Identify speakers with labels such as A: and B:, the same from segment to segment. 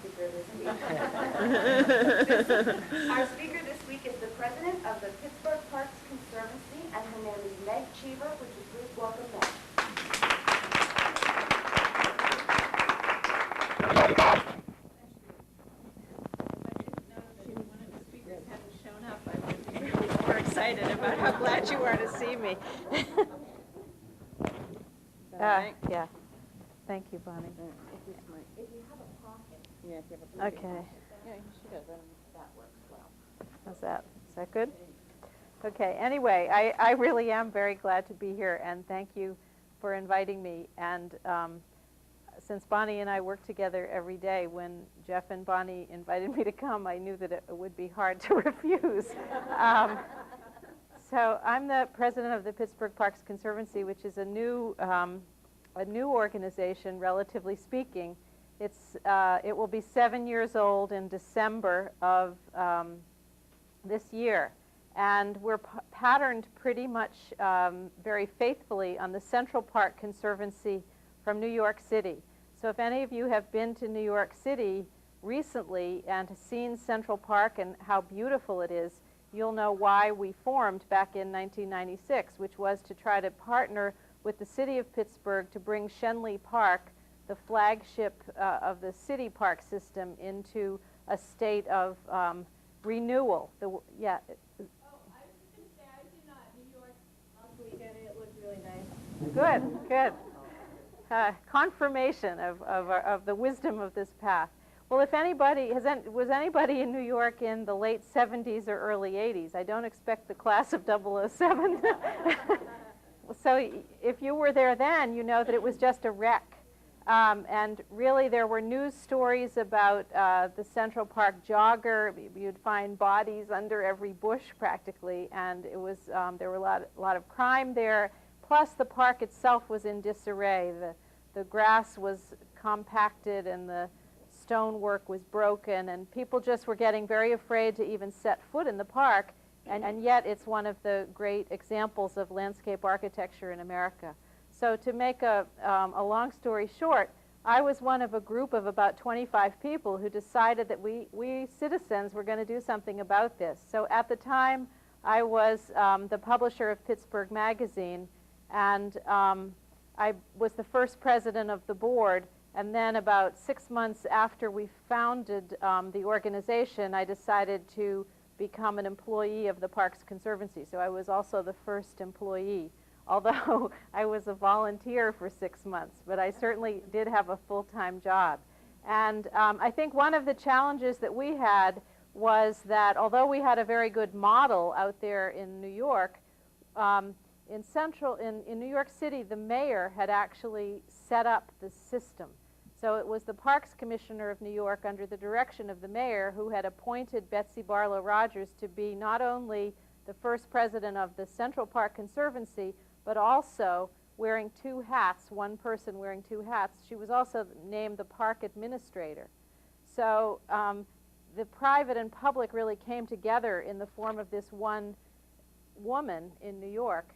A: speaker this week. Our speaker this week is the president of the Pittsburgh Parks Conservancy, and her name is Meg Cheever. Would you please welcome Meg?
B: More excited about how glad you are to see me. Yeah. Thank you, Bonnie.
A: If you have a pocket.
C: Yeah, if you have a
B: Okay.
C: Yeah, she does. That works well.
B: How's that? Is that good? Okay. Anyway, I really am very glad to be here, and thank you for inviting me. And since Bonnie and I work together every day, when Jeff and Bonnie invited me to come, I knew that it would be hard to refuse. So I'm the president of the Pittsburgh Parks Conservancy, which is a new organization, relatively speaking. It will be 7 years old in December of this year. And we're patterned pretty much very faithfully on the Central Park Conservancy from New York City. So if any of you have been to New York City recently and seen Central Park and how beautiful it is, you'll know why we formed back in 1996, which was to try to partner with the city of Pittsburgh to bring Schenley Park, the flagship of the city park system, into a state of renewal.
D: Oh, I was just going to say, I was in New York last weekend, and it looked really nice.
B: Good, good. Confirmation of the wisdom of this path. Well, if anybody was anybody in New York in the late 70s or early 80s? I don't expect the class of 007. So if you were there then, you know that it was just a wreck. And really, there were news stories about the Central Park jogger. You'd find bodies under every bush practically, and it was there were a lot of crime there. Plus, the park itself was in disarray. The grass was compacted, and the stonework was broken, and people just were getting very afraid to even set foot in the park. And yet, it's one of the great examples of landscape architecture in America. So to make a long story short, I was one of a group of about 25 people who decided that we citizens were going to do something about this. So at the time, I was the publisher of Pittsburgh Magazine, and I was the first president of the board. And then about 6 months after we founded the organization, I decided to become an employee of the Parks Conservancy. So I was also the first employee, although I was a volunteer for 6 months, but I certainly did have a full-time job. And I think one of the challenges that we had was that although we had a very good model out there in New York, in New York City, the mayor had actually set up the system. So it was the Parks Commissioner of New York, under the direction of the mayor, who had appointed Betsy Barlow Rogers to be not only the first president of the Central Park Conservancy, but also wearing two hats, one person wearing two hats. She was also named the park administrator. So the private and public really came together in the form of this one woman in New York.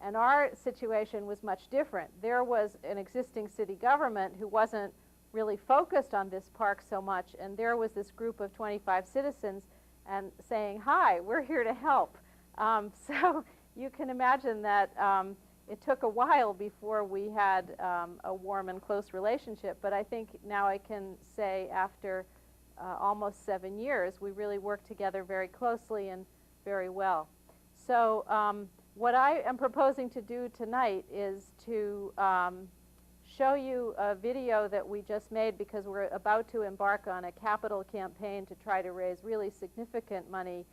B: And our situation was much different. There was an existing city government who wasn't really focused on this park so much, and there was this group of 25 citizens and saying, hi, we're here to help. So you can imagine that it took a while before we had a warm and close relationship, but I think now I can say after almost 7 years, we really worked together very closely and very well. So what I am proposing to do tonight is to show you a video that we just made, because we're about to embark on a capital campaign to try to raise really significant money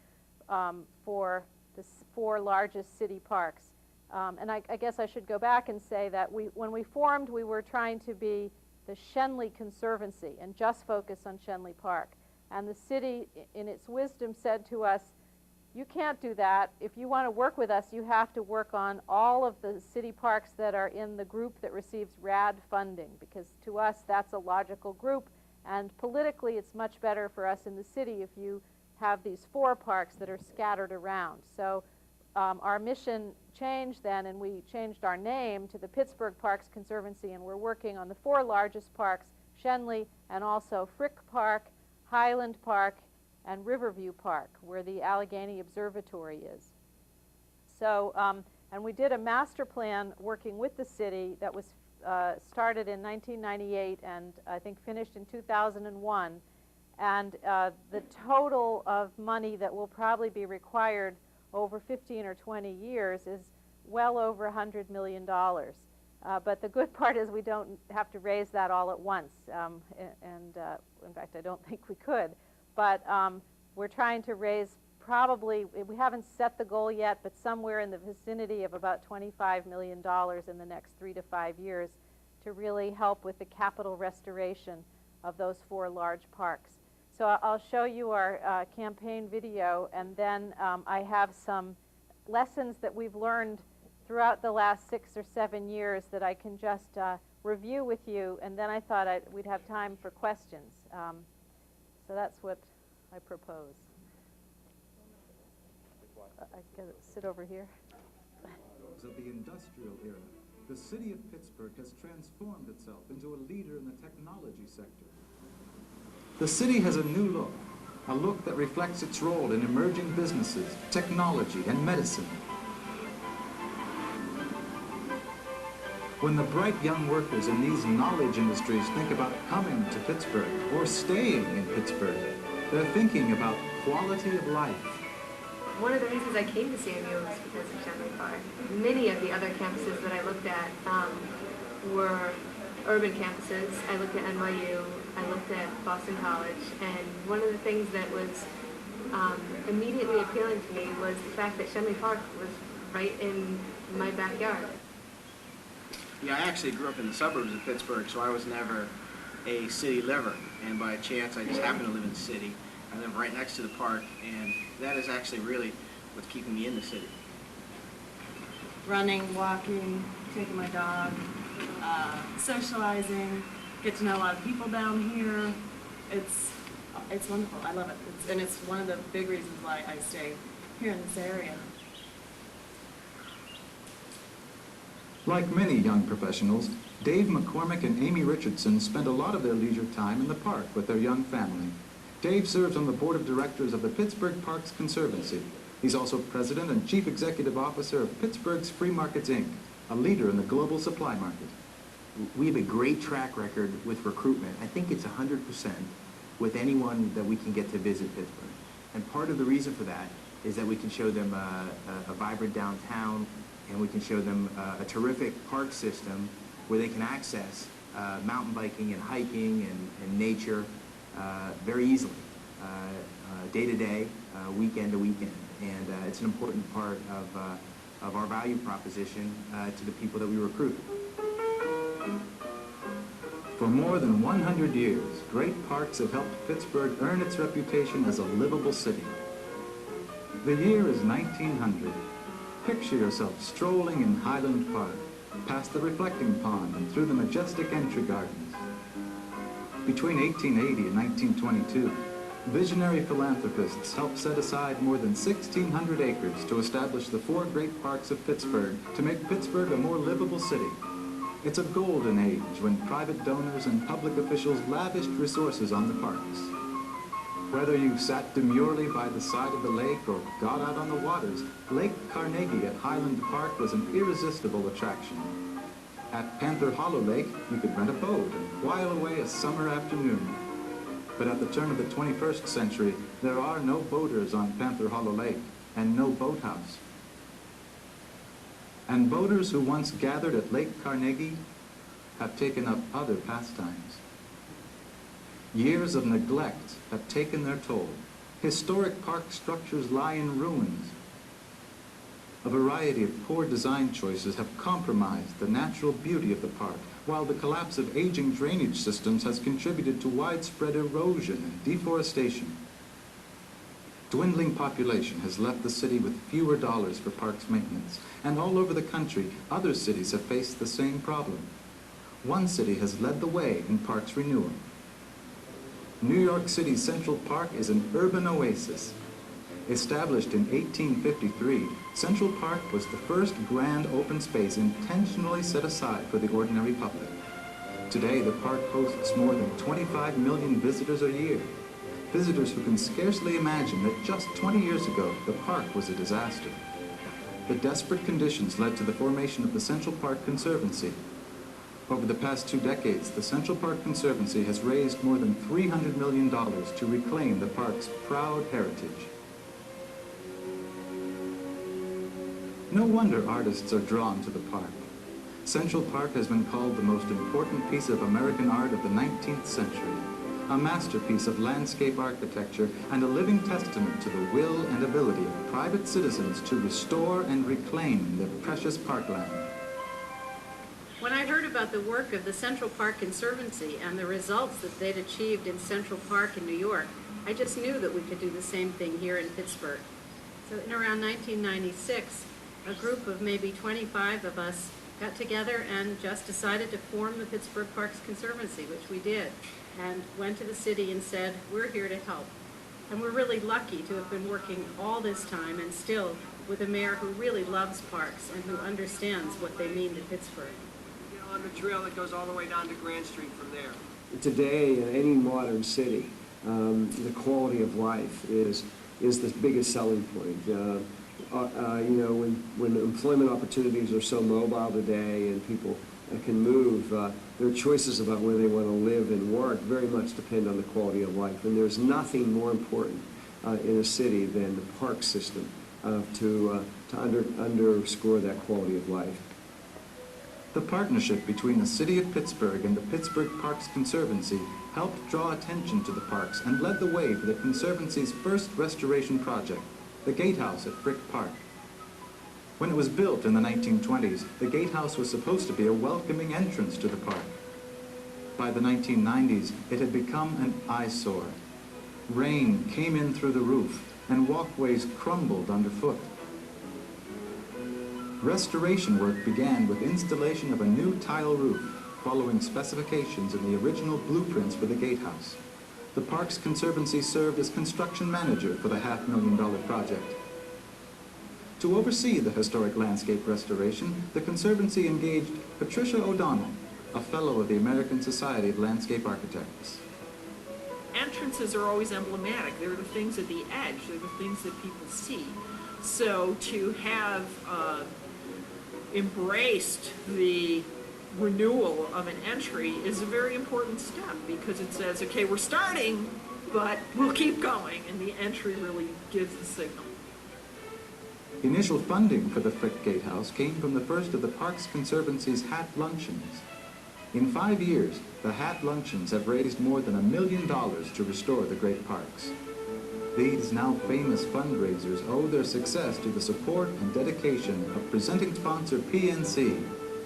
B: for the 4 largest city parks. And I guess I should go back and say that when we formed, we were trying to be the Schenley Conservancy and just focus on Schenley Park. And the city, in its wisdom, said to us, you can't do that. If you want to work with us, you have to work on all of the city parks that are in the group that receives RAD funding, because to us, that's a logical group. And politically, it's much better for us in the city if you have these 4 parks that are scattered around. So our mission changed then, and we changed our name to the Pittsburgh Parks Conservancy, and we're working on the 4 largest parks, Schenley, and also Frick Park, Highland Park, and Riverview Park, where the Allegheny Observatory is. So, and we did a master plan working with the city that was started in 1998 and I think finished in 2001. And the total of money that will probably be required over 15 or 20 years is well over $100 million. But the good part is we don't have to raise that all at once. In fact, I don't think we could. But we're trying to raise probably, we haven't set the goal yet, but somewhere in the vicinity of about $25 million in the next 3 to 5 years to really help with the capital restoration of those 4 large parks. So I'll show you our campaign video, and then I have some lessons that we've learned throughout the last 6 or 7 years that I can just review with you, and then I thought we'd have time for questions. So that's what I propose. I gotta sit over here.
E: Of the industrial era, the city of Pittsburgh has transformed itself into a leader in the technology sector. The city has a new look, a look that reflects its role in emerging businesses, technology, and medicine. When the bright young workers in these knowledge industries think about coming to Pittsburgh or staying in Pittsburgh, they're thinking about quality of life.
F: One of the reasons I came to CMU was because of Schenley Park. Many of the other campuses that I looked at were urban campuses. I looked at NYU, I looked at Boston College, and one of the things that was immediately appealing to me was the fact that Schenley Park was right in my backyard.
G: Yeah, I actually grew up in the suburbs of Pittsburgh, so I was never a city liver, and by chance I just happened to live in the city. I live right next to the park, and that is actually really what's keeping me in the city.
H: Running, walking, taking my dog, socializing, get to know a lot of people down here. It's wonderful. I love it. And it's one of the big reasons why I stay here in this area.
E: Like many young professionals, Dave McCormick and Amy Richardson spend a lot of their leisure time in the park with their young family. Dave serves on the board of directors of the Pittsburgh Parks Conservancy. He's also president and chief executive officer of Pittsburgh's Free Markets, Inc., a leader in the global supply market.
I: We have a great track record with recruitment. I think it's 100% with anyone that we can get to visit Pittsburgh. And part of the reason for that is that we can show them a vibrant downtown, and we can show them a terrific park system where they can access mountain biking and hiking and nature very easily, day to day, weekend to weekend. And it's an important part of our value proposition to the people that we recruit.
E: For more than 100 years, great parks have helped Pittsburgh earn its reputation as a livable city. The year is 1900. Picture yourself strolling in Highland Park, past the reflecting pond and through the majestic entry gardens. Between 1880 and 1922, visionary philanthropists helped set aside more than 1,600 acres to establish the 4 great parks of Pittsburgh to make Pittsburgh a more livable city. It's a golden age when private donors and public officials lavished resources on the parks. Whether you sat demurely by the side of the lake or got out on the waters, Lake Carnegie at Highland Park was an irresistible attraction. At Panther Hollow Lake, you could rent a boat and while away a summer afternoon. But at the turn of the 21st century, there are no boaters on Panther Hollow Lake and no boathouse. And boaters who once gathered at Lake Carnegie have taken up other pastimes. Years of neglect have taken their toll. Historic park structures lie in ruins. A variety of poor design choices have compromised the natural beauty of the park, while the collapse of aging drainage systems has contributed to widespread erosion and deforestation. Dwindling population has left the city with fewer dollars for parks maintenance, and all over the country, other cities have faced the same problem. One city has led the way in parks renewal. New York City's Central Park is an urban oasis. Established in 1853, Central Park was the first grand open space intentionally set aside for the ordinary public. Today, the park hosts more than 25 million visitors a year. Visitors who can scarcely imagine that just 20 years ago, the park was a disaster. The desperate conditions led to the formation of the Central Park Conservancy. Over the past 2 decades, the Central Park Conservancy has raised more than $300 million to reclaim the park's proud heritage. No wonder artists are drawn to the park. Central Park has been called the most important piece of American art of the 19th century, a masterpiece of landscape architecture and a living testament to the will and ability of private citizens to restore and reclaim their precious parkland.
C: When I heard about the work of the Central Park Conservancy and the results that they'd achieved in Central Park in New York, I just knew that we could do the same thing here in Pittsburgh. So in around 1996, a group of maybe 25 of us got together and just decided to form the Pittsburgh Parks Conservancy, which we did, and went to the city and said, we're here to help. And we're really lucky to have been working all this time and still with a mayor who really loves parks and who understands what they mean to Pittsburgh.
J: On the trail that goes all the way down to Grand Street from there.
K: Today, in any modern city, the quality of life is the biggest selling point. You know, when employment opportunities are so mobile today and people can move, their choices about where they want to live and work very much depend on the quality of life. And there's nothing more important in a city than the park system to underscore that quality of life.
E: The partnership between the City of Pittsburgh and the Pittsburgh Parks Conservancy helped draw attention to the parks and led the way for the Conservancy's first restoration project, the Gatehouse at Frick Park. When it was built in the 1920s, the Gatehouse was supposed to be a welcoming entrance to the park. By the 1990s, it had become an eyesore. Rain came in through the roof, and walkways crumbled underfoot. Restoration work began with installation of a new tile roof, following specifications in the original blueprints for the Gatehouse. The Parks Conservancy served as construction manager for the $500,000 project. To oversee the historic landscape restoration, the Conservancy engaged Patricia O'Donnell, a fellow of the American Society of Landscape Architects.
L: Entrances are always emblematic. They're the things at the edge. They're the things that people see. So to have embraced the renewal of an entry is a very important step because it says, okay, we're starting, but we'll keep going, and the entry really gives the signal.
E: Initial funding for the Frick Gatehouse came from the first of the Parks Conservancy's hat luncheons. In 5 years, the hat luncheons have raised more than $1 million to restore the great parks. These now famous fundraisers owe their success to the support and dedication of presenting sponsor PNC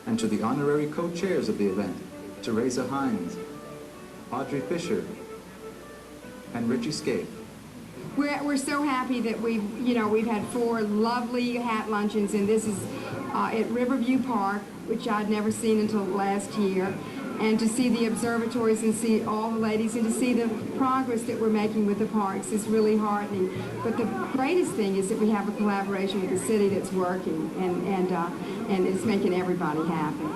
E: and to the honorary co-chairs of the event, Teresa Hines, Audrey Fisher, and Richie Scaife.
M: We're so happy that we've had 4 lovely hat luncheons, and this is at Riverview Park, which I'd never seen until last year. And to see the observatories and see all the ladies and to see the progress that we're making with the parks is really heartening. But the greatest thing is that we have a collaboration with the city that's working and it's making everybody happy.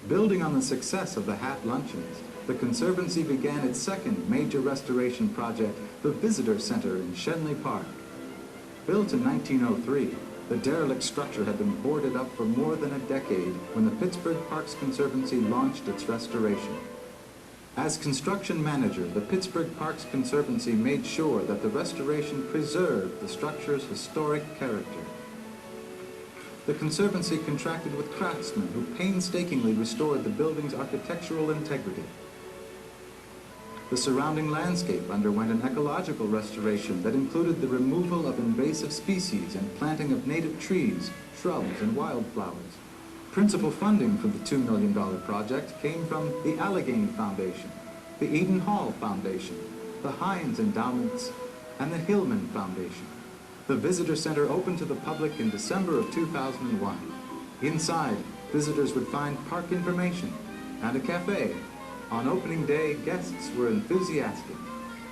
E: Building on the success of the hat luncheons, the Conservancy began its second major restoration project, the Visitor Center in Shenley Park. Built in 1903, the derelict structure had been boarded up for more than a decade when the Pittsburgh Parks Conservancy launched its restoration. As construction manager, the Pittsburgh Parks Conservancy made sure that the restoration preserved the structure's historic character. The Conservancy contracted with craftsmen who painstakingly restored the building's architectural integrity. The surrounding landscape underwent an ecological restoration that included the removal of invasive species and planting of native trees, shrubs, and wildflowers. Principal funding for the $2 million project came from the Allegheny Foundation, the Eden Hall Foundation, the Hines Endowments, and the Hillman Foundation. The Visitor Center opened to the public in December of 2001. Inside, visitors would find park information and a cafe. On opening day, guests were enthusiastic.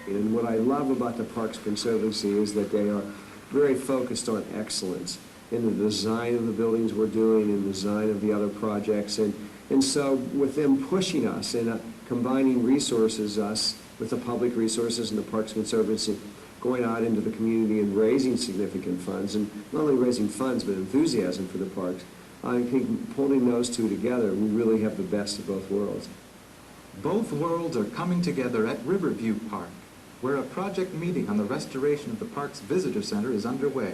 K: And what I love about the Parks Conservancy is that they are very focused on excellence. in the design of the buildings we're doing, in the design of the other projects. And so with them pushing us and combining resources, us with the public resources and the Parks Conservancy, going out into the community and raising significant funds, and not only raising funds, but enthusiasm for the parks, I think pulling those two together, we really have the best of both worlds.
E: Both worlds are coming together at Riverview Park, where a project meeting on the restoration of the park's visitor center is underway.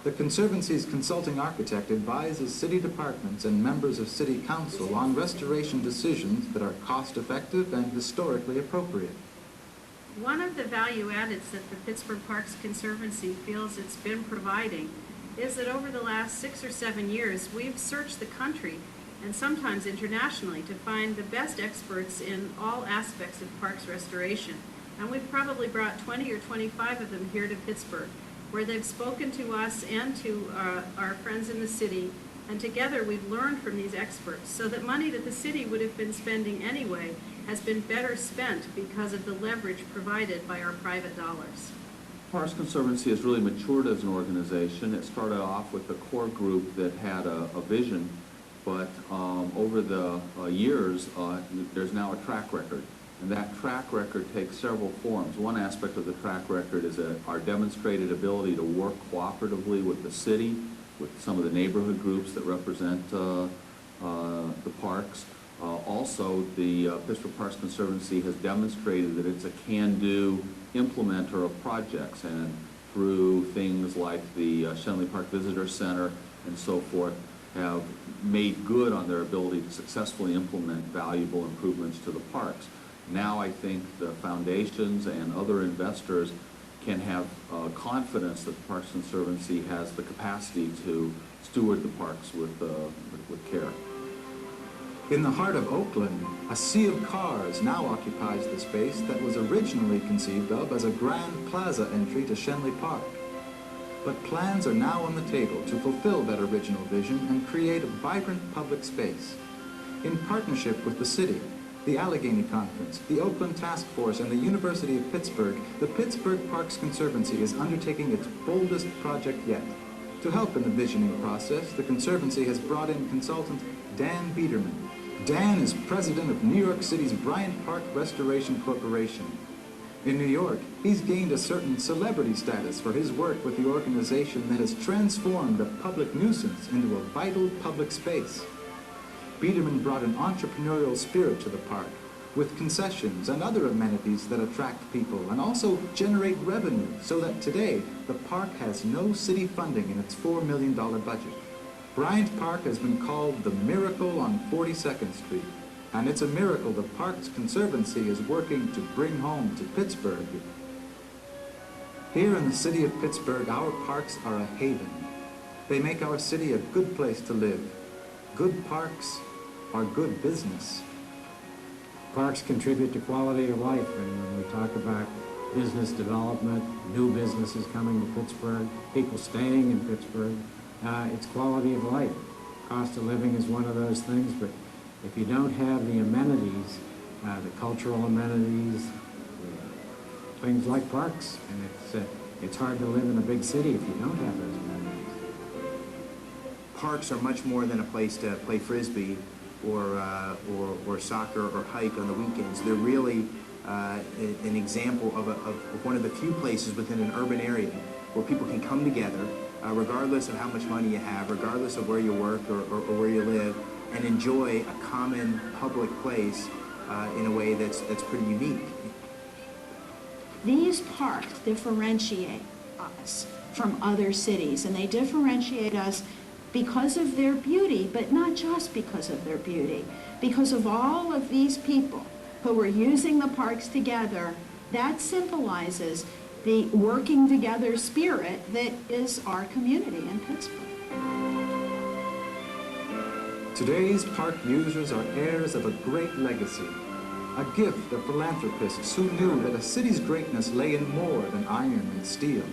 E: The Conservancy's consulting architect advises city departments and members of city council on restoration decisions that are cost-effective and historically appropriate.
C: One of the value addeds that the Pittsburgh Parks Conservancy feels it's been providing is that over the last 6 or 7 years, we've searched the country and sometimes internationally to find the best experts in all aspects of parks restoration. And we've probably brought 20 or 25 of them here to Pittsburgh, where they've spoken to us and to our friends in the city, and together we've learned from these experts, so that money that the city would have been spending anyway has been better spent because of the leverage provided by our private dollars.
N: Parks Conservancy has really matured as an organization. It started off with a core group that had a vision, but over the years, there's now a track record. And that track record takes several forms. One aspect of the track record is our demonstrated ability to work cooperatively with the city, with some of the neighborhood groups that represent the parks. Also, the Pittsburgh Parks Conservancy has demonstrated that it's a can-do implementer of projects, and through things like the Shenley Park Visitor Center and so forth, have made good on their ability to successfully implement valuable improvements to the parks. Now I think the foundations and other investors can have confidence that the Parks Conservancy has the capacity to steward the parks with care.
E: In the heart of Oakland, a sea of cars now occupies the space that was originally conceived of as a grand plaza entry to Shenley Park. But plans are now on the table to fulfill that original vision and create a vibrant public space. In partnership with the city, the Allegheny Conference, the Oakland Task Force, and the University of Pittsburgh, the Pittsburgh Parks Conservancy is undertaking its boldest project yet. To help in the visioning process, the Conservancy has brought in consultant Dan Biederman. Dan is president of New York City's Bryant Park Restoration Corporation. In New York, he's gained a certain celebrity status for his work with the organization that has transformed a public nuisance into a vital public space. Biederman brought an entrepreneurial spirit to the park, with concessions and other amenities that attract people and also generate revenue, so that today the park has no city funding in its $4 million budget. Bryant Park has been called the miracle on 42nd Street, and it's a miracle the Parks Conservancy is working to bring home to Pittsburgh. Here in the city of Pittsburgh, our parks are a haven. They make our city a good place to live. Good parks are good business.
O: Parks contribute to quality of life, and when we talk about business development, new businesses coming to Pittsburgh, people staying in Pittsburgh, it's quality of life. Cost of living is one of those things, but if you don't have the amenities, the cultural amenities, things like parks, and it's hard to live in a big city if you don't have those amenities.
I: Parks are much more than a place to play frisbee or soccer or hike on the weekends. They're really an example of one of the few places within an urban area where people can come together, regardless of how much money you have, regardless of where you work or where you live, and enjoy a common public place in a way that's pretty unique.
P: These parks differentiate us from other cities, and they differentiate us because of their beauty, but not just because of their beauty, because of all of these people who are using the parks together. That symbolizes the working together spirit that is our community in Pittsburgh.
E: Today's park users are heirs of a great legacy, a gift of philanthropists who knew that a city's greatness lay in more than iron and steel.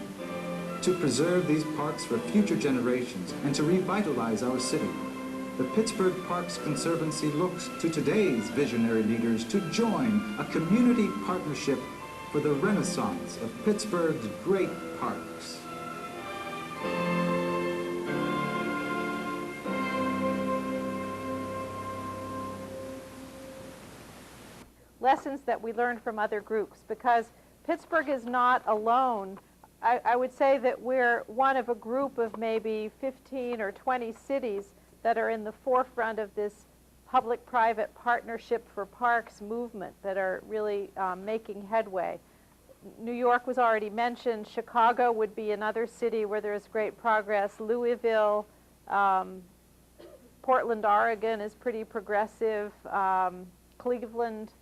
E: To preserve these parks for future generations and to revitalize our city, the Pittsburgh Parks Conservancy looks to today's visionary leaders to join a community partnership for the renaissance of Pittsburgh's great parks.
B: lessons that we learned from other groups, because Pittsburgh is not alone. I would say that we're one of a group of maybe 15 or 20 cities that are in the forefront of this public-private partnership for parks movement that are really making headway. New York was already mentioned. Chicago would be another city where there's great progress. Louisville, Portland, Oregon is pretty progressive. Cleveland,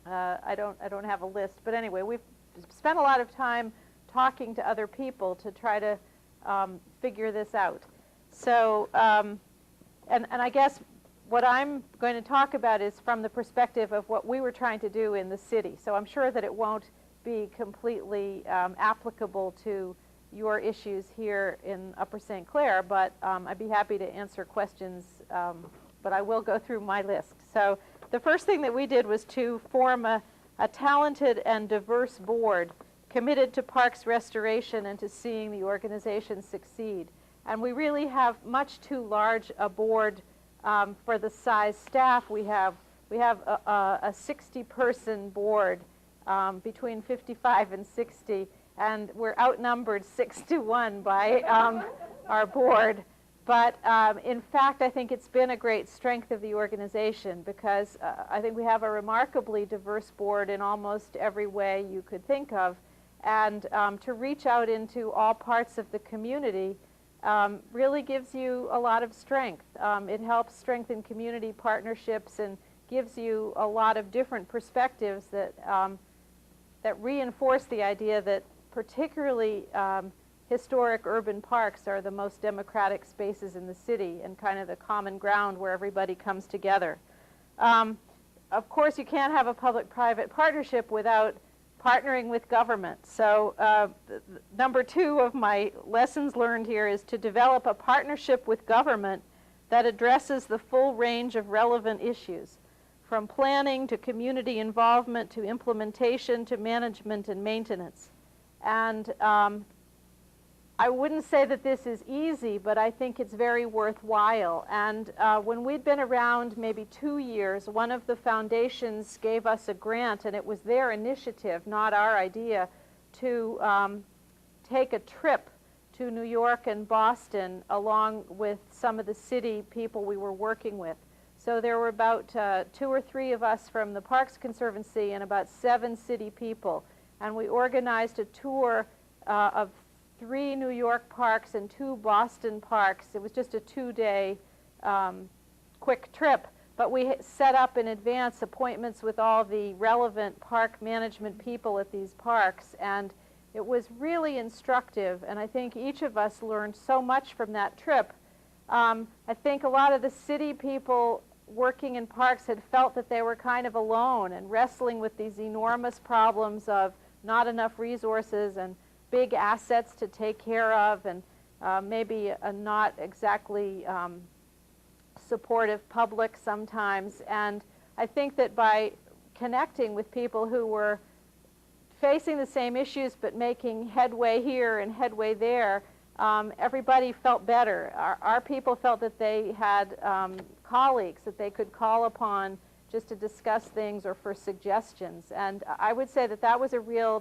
B: I don't have a list, but anyway, we've spent a lot of time talking to other people to try to figure this out. So, and I guess what I'm going to talk about is from the perspective of what we were trying to do in the city. So I'm sure that it won't be completely applicable to your issues here in Upper St. Clair, but I'd be happy to answer questions, but I will go through my list. So the first thing that we did was to form a talented and diverse board committed to parks restoration and to seeing the organization succeed. And we really have much too large a board for the size staff we have. We have a 60-person board, between 55 and 60, and we're outnumbered 6-1 by our board. But in fact, I think it's been a great strength of the organization, because I think we have a remarkably diverse board in almost every way you could think of. And to reach out into all parts of the community really gives you a lot of strength. It helps strengthen community partnerships and gives you a lot of different perspectives that, that reinforce the idea that particularly historic urban parks are the most democratic spaces in the city and kind of the common ground where everybody comes together. Of course, you can't have a public-private partnership without partnering with government. So number 2 of my lessons learned here is to develop a partnership with government that addresses the full range of relevant issues, from planning to community involvement to implementation to management and maintenance. And I wouldn't say that this is easy, but I think it's very worthwhile. And when we'd been around maybe 2 years, one of the foundations gave us a grant, and it was their initiative, not our idea, to take a trip to New York and Boston along with some of the city people we were working with. So there were about 2 or 3 of us from the Parks Conservancy and about 7 city people. And we organized a tour of 3 New York parks and 2 Boston parks. It was just a 2-day quick trip, but we set up in advance appointments with all the relevant park management people at these parks, and it was really instructive, and I think each of us learned so much from that trip. I think a lot of the city people working in parks had felt that they were kind of alone and wrestling with these enormous problems of not enough resources and big assets to take care of, and maybe a not exactly supportive public sometimes. And I think that by connecting with people who were facing the same issues but making headway here and headway there, everybody felt better. Our people felt that they had colleagues that they could call upon just to discuss things or for suggestions. And I would say that that was a real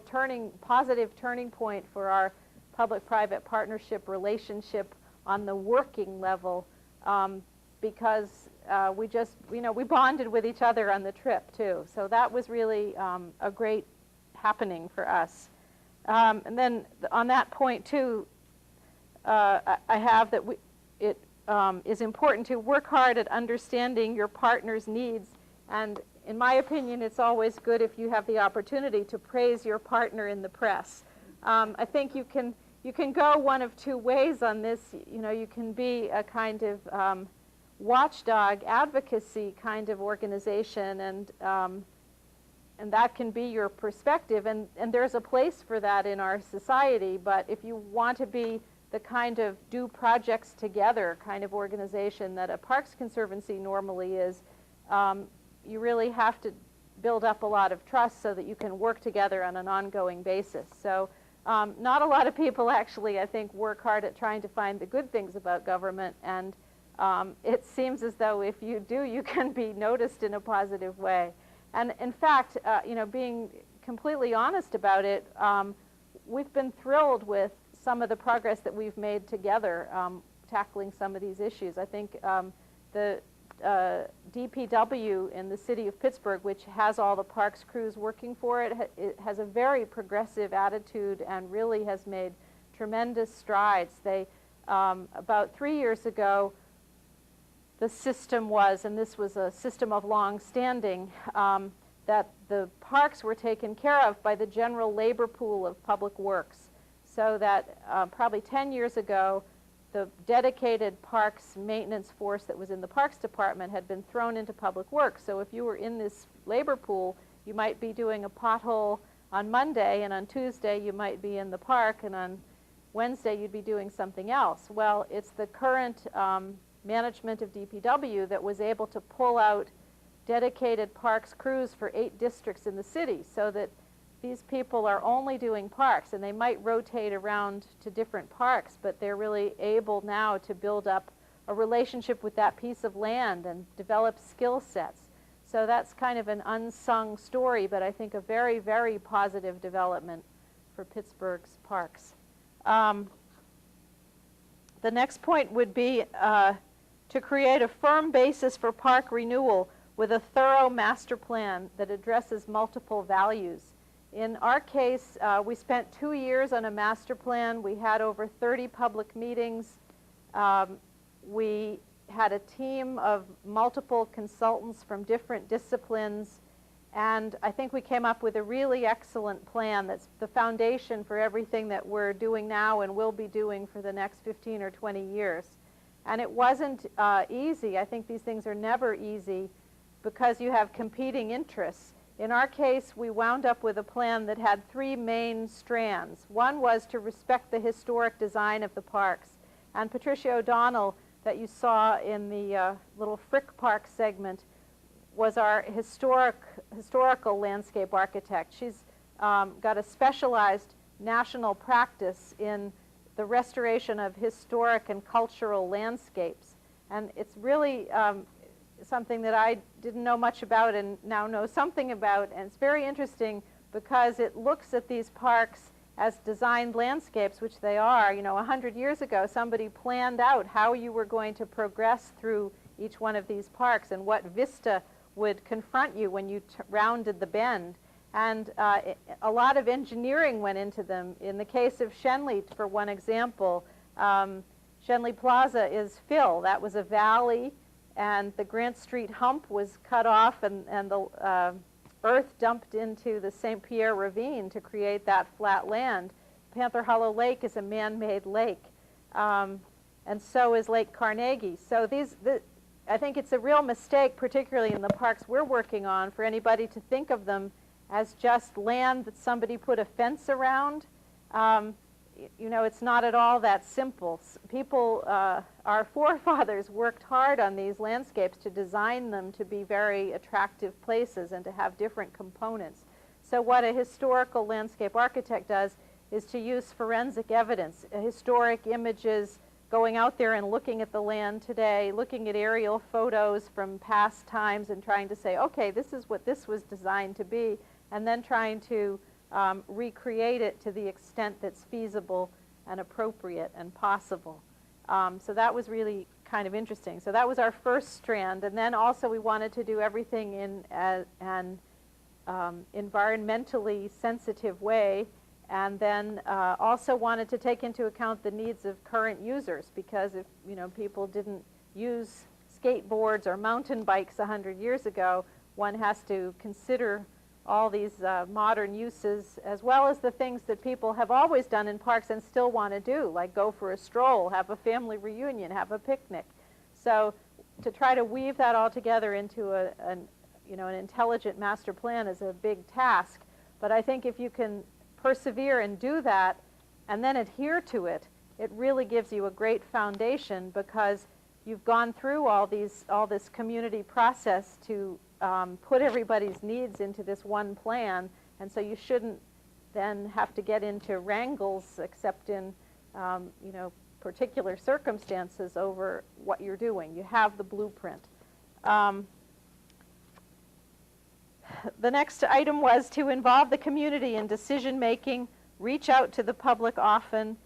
B: positive turning point for our public-private partnership relationship on the working level, because we just, we bonded with each other on the trip too. So that was really a great happening for us. And then on that point too, I have that it is important to work hard at understanding your partner's needs. And in my opinion, it's always good if you have the opportunity to praise your partner in the press. I think you can go one of 2 ways on this. You can be a kind of watchdog advocacy kind of organization, and that can be your perspective. And there's a place for that in our society. But if you want to be the kind of do projects together kind of organization that a Parks Conservancy normally is, you really have to build up a lot of trust so that you can work together on an ongoing basis. So not a lot of people actually, I think, work hard at trying to find the good things about government, and it seems as though if you do, you can be noticed in a positive way. And in fact, being completely honest about it, we've been thrilled with some of the progress that we've made together tackling some of these issues. I think the DPW in the city of Pittsburgh, which has all the parks crews working for it, it has a very progressive attitude and really has made tremendous strides. They, about 3 years ago, the system was, and this was a system of long standing, that the parks were taken care of by the general labor pool of public works. So that probably 10 years ago, the dedicated parks maintenance force that was in the Parks Department had been thrown into public works. So if you were in this labor pool, you might be doing a pothole on Monday, and on Tuesday you might be in the park, and on Wednesday you'd be doing something else. Well, it's the current management of DPW that was able to pull out dedicated parks crews for 8 districts in the city, so that these people are only doing parks, and they might rotate around to different parks, but they're really able now to build up a relationship with that piece of land and develop skill sets. So that's kind of an unsung story, but I think a very, very positive development for Pittsburgh's parks. The next point would be to create a firm basis for park renewal with a thorough master plan that addresses multiple values. In our case, we spent 2 years on a master plan. We had over 30 public meetings. We had a team of multiple consultants from different disciplines, and I think we came up with a really excellent plan that's the foundation for everything that we're doing now and will be doing for the next 15 or 20 years. And it wasn't easy. I think these things are never easy because you have competing interests. In our case, we wound up with a plan that had 3 main strands. One was to respect the historic design of the parks. And Patricia O'Donnell, that you saw in the little Frick Park segment, was our historical landscape architect. She's got a specialized national practice in the restoration of historic and cultural landscapes. And it's really something that I didn't know much about and now know something about, and it's very interesting because it looks at these parks as designed landscapes, which they are. 100 years ago, somebody planned out how you were going to progress through each one of these parks and what vista would confront you when you rounded the bend. And a lot of engineering went into them. In the case of Shenley, for one example, Shenley Plaza is fill. That was a valley, and the Grant Street hump was cut off, and the earth dumped into the St. Pierre Ravine to create that flat land. Panther Hollow Lake is a man-made lake, and so is Lake Carnegie. So I think it's a real mistake, particularly in the parks we're working on, for anybody to think of them as just land that somebody put a fence around. It's not at all that simple. People, our forefathers worked hard on these landscapes to design them to be very attractive places and to have different components. So what a historical landscape architect does is to use forensic evidence, historic images, going out there and looking at the land today, looking at aerial photos from past times and trying to say, okay, this is what this was designed to be, and then trying to recreate it to the extent that's feasible and appropriate and possible. So that was really kind of interesting. So that was our first strand. And then also we wanted to do everything in an environmentally sensitive way, and then also wanted to take into account the needs of current users, because if people didn't use skateboards or mountain bikes 100 years ago, one has to consider all these modern uses, as well as the things that people have always done in parks and still want to do, like go for a stroll, have a family reunion, have a picnic. So to try to weave that all together into an intelligent master plan is a big task. But I think if you can persevere and do that and then adhere to it, it really gives you a great foundation, because you've gone through all this community process to put everybody's needs into this one plan, and so you shouldn't then have to get into wrangles except in particular circumstances over what you're doing. You have the blueprint. The next item was to involve the community in decision-making, reach out to the public often.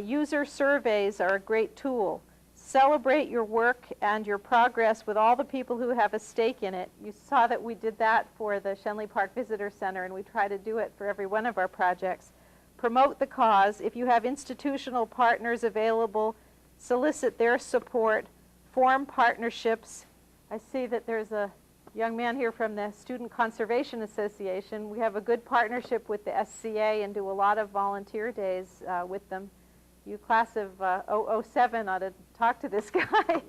B: User surveys are a great tool. Celebrate your work and your progress with all the people who have a stake in it. You saw that we did that for the Shenley Park Visitor Center, and we try to do it for every one of our projects. Promote the cause. If you have institutional partners available, solicit their support. Form partnerships. I see that there's a young man here from the Student Conservation Association. We have a good partnership with the SCA and do a lot of volunteer days with them. You class of 007 ought to talk to this guy.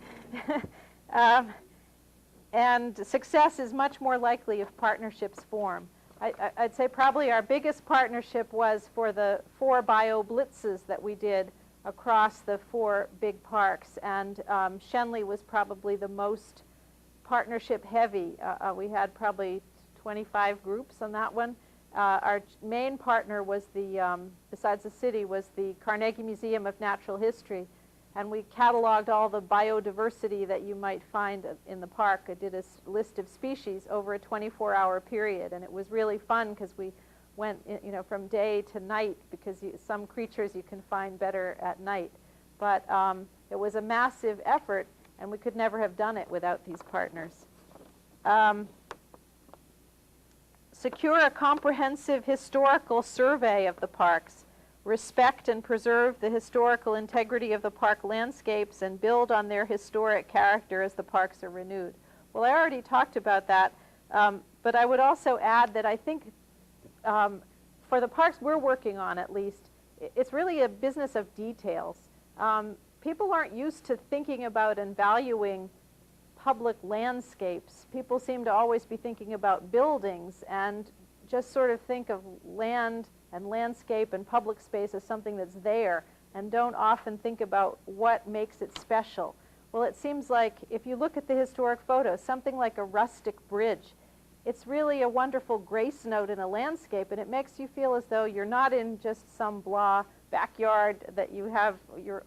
B: And success is much more likely if partnerships form. I'd say probably our biggest partnership was for the 4 bio blitzes that we did across the 4 big parks. And Shenley was probably the most partnership heavy. We had probably 25 groups on that one. Our main partner was the, besides the city, was the Carnegie Museum of Natural History. And we cataloged all the biodiversity that you might find in the park. I did a list of species over a 24-hour period. And it was really fun because we went from day to night, because some creatures you can find better at night. But it was a massive effort, and we could never have done it without these partners. Secure a comprehensive historical survey of the parks. Respect and preserve the historical integrity of the park landscapes and build on their historic character as the parks are renewed. Well, I already talked about that, but I would also add that I think for the parks we're working on, at least, it's really a business of details. People aren't used to thinking about and valuing public landscapes. People seem to always be thinking about buildings and just sort of think of land and landscape and public space as something that's there, and don't often think about what makes it special. Well, it seems like if you look at the historic photos, something like a rustic bridge, it's really a wonderful grace note in a landscape, and it makes you feel as though you're not in just some blah backyard that you have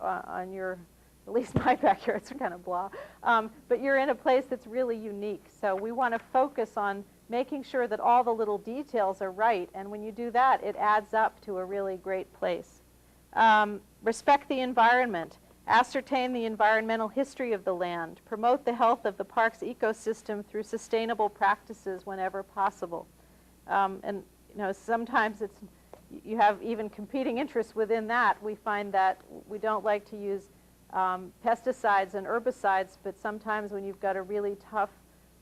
B: on your, at least my backyard's kind of blah, but you're in a place that's really unique. So we want to focus on making sure that all the little details are right, and when you do that, it adds up to a really great place. Respect the environment. Ascertain the environmental history of the land. Promote the health of the park's ecosystem through sustainable practices whenever possible. And sometimes you have even competing interests within that. We find that we don't like to use pesticides and herbicides, but sometimes when you've got a really tough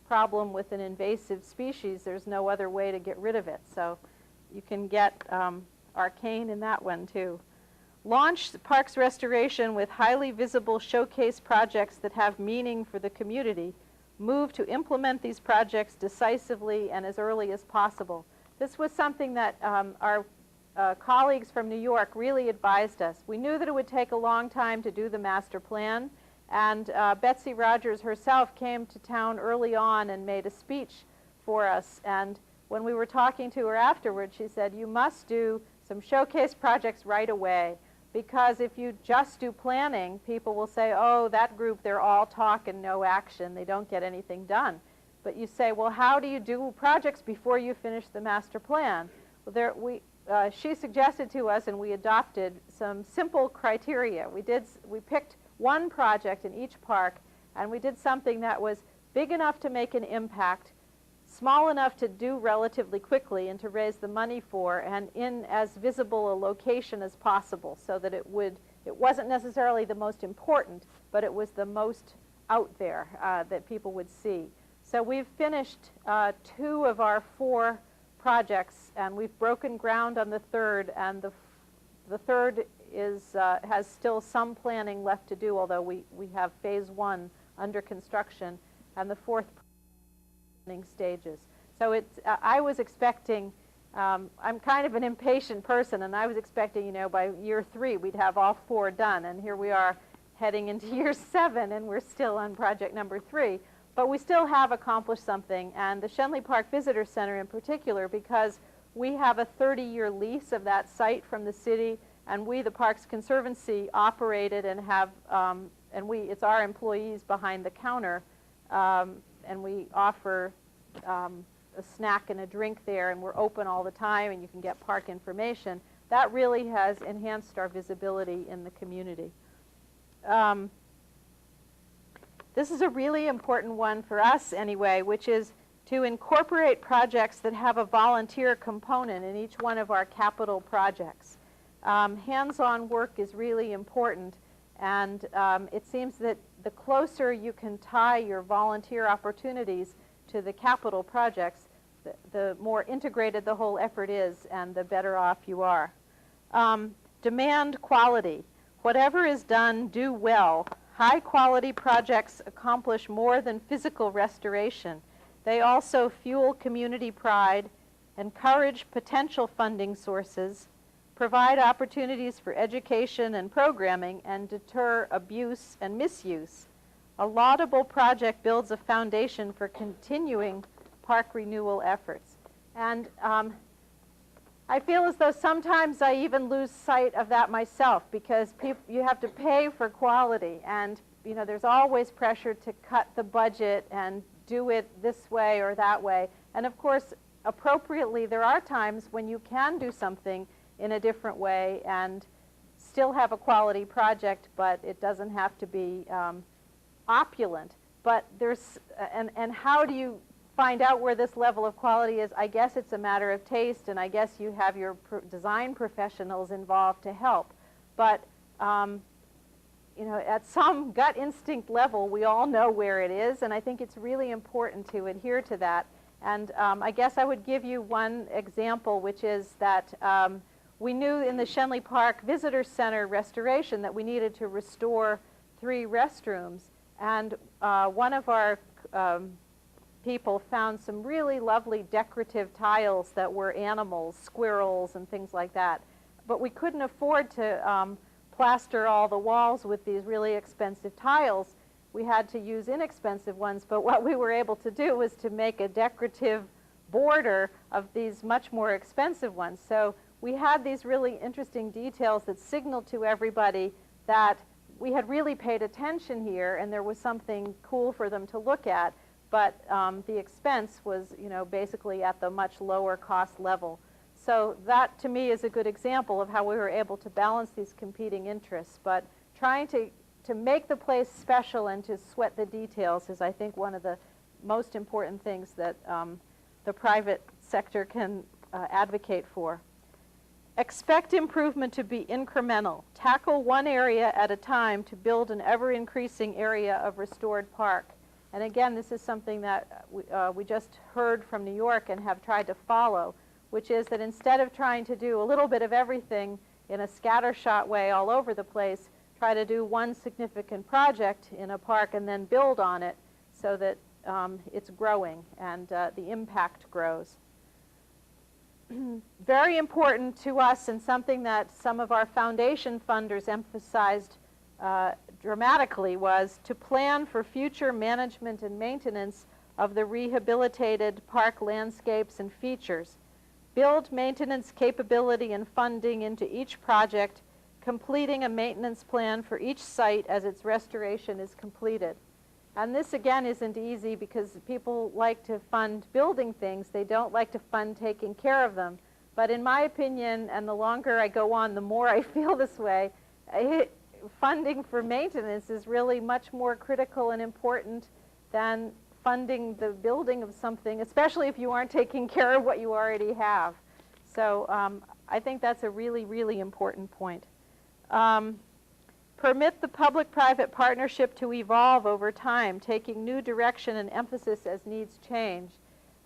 B: problem with an invasive species, there's no other way to get rid of it. So you can get arcane in that one too. Launch the park's restoration with highly visible showcase projects that have meaning for the community. Move to implement these projects decisively and as early as possible. This was something that our colleagues from New York really advised us. We knew that it would take a long time to do the master plan, and Betsy Rogers herself came to town early on and made a speech for us. And when we were talking to her afterwards, she said, you must do some showcase projects right away, because if you just do planning, people will say, oh, that group, they're all talk and no action. They don't get anything done. But you say, well, how do you do projects before you finish the master plan? Well, she suggested to us, and we adopted some simple criteria. We picked one project in each park, and we did something that was big enough to make an impact, small enough to do relatively quickly and to raise the money for, and in as visible a location as possible, so that it wasn't necessarily the most important, but it was the most out there that people would see. So we've finished 2 of our 4 projects, and we've broken ground on the 3rd, and the 3rd has still some planning left to do, although we have phase 1 under construction, and the 4th planning stages. So I was expecting, I'm kind of an impatient person, and I was expecting, by year 3 we'd have all 4 done, and here we are heading into year 7, and we're still on project number 3. But we still have accomplished something, and the Shenley Park Visitor Center in particular, because we have a 30-year lease of that site from the city, and we, the Parks Conservancy, operate it and have, it's our employees behind the counter, and we offer a snack and a drink there, and we're open all the time, and you can get park information. That really has enhanced our visibility in the community. This is a really important one for us anyway, which is to incorporate projects that have a volunteer component in each one of our capital projects. Hands-on work is really important, and it seems that the closer you can tie your volunteer opportunities to the capital projects, the more integrated the whole effort is and the better off you are. Demand quality. Whatever is done, do well. High-quality projects accomplish more than physical restoration. They also fuel community pride, encourage potential funding sources, provide opportunities for education and programming, and deter abuse and misuse. A laudable project builds a foundation for continuing park renewal efforts. And I feel as though sometimes I even lose sight of that myself, because you have to pay for quality, and there's always pressure to cut the budget and do it this way or that way. And of course, appropriately, there are times when you can do something in a different way and still have a quality project, but it doesn't have to be opulent. But there's, and how do you find out where this level of quality is? I guess it's a matter of taste, and I guess you have your design professionals involved to help. But at some gut instinct level, we all know where it is, and I think it's really important to adhere to that. And I guess I would give you one example, which is that we knew in the Shenley Park Visitor Center restoration that we needed to restore 3 restrooms, and one of our people found some really lovely decorative tiles that were animals, squirrels and things like that. But we couldn't afford to plaster all the walls with these really expensive tiles. We had to use inexpensive ones, but what we were able to do was to make a decorative border of these much more expensive ones. So we had these really interesting details that signaled to everybody that we had really paid attention here and there was something cool for them to look at. But the expense was, basically at the much lower cost level. So that, to me, is a good example of how we were able to balance these competing interests. But trying to make the place special and to sweat the details is, I think, one of the most important things that the private sector can advocate for. Expect improvement to be incremental. Tackle one area at a time to build an ever-increasing area of restored park. And again, this is something that we just heard from New York and have tried to follow, which is that instead of trying to do a little bit of everything in a scattershot way all over the place, try to do one significant project in a park and then build on it so that it's growing and the impact grows. Very important to us, and something that some of our foundation funders emphasized dramatically, was to plan for future management and maintenance of the rehabilitated park landscapes and features. Build maintenance capability and funding into each project, completing a maintenance plan for each site as its restoration is completed. And this, again, isn't easy because people like to fund building things. They don't like to fund taking care of them. But in my opinion, and the longer I go on, the more I feel this way, funding for maintenance is really much more critical and important than funding the building of something, especially if you aren't taking care of what you already have. So I think that's a really, really important point. Permit the public-private partnership to evolve over time, taking new direction and emphasis as needs change.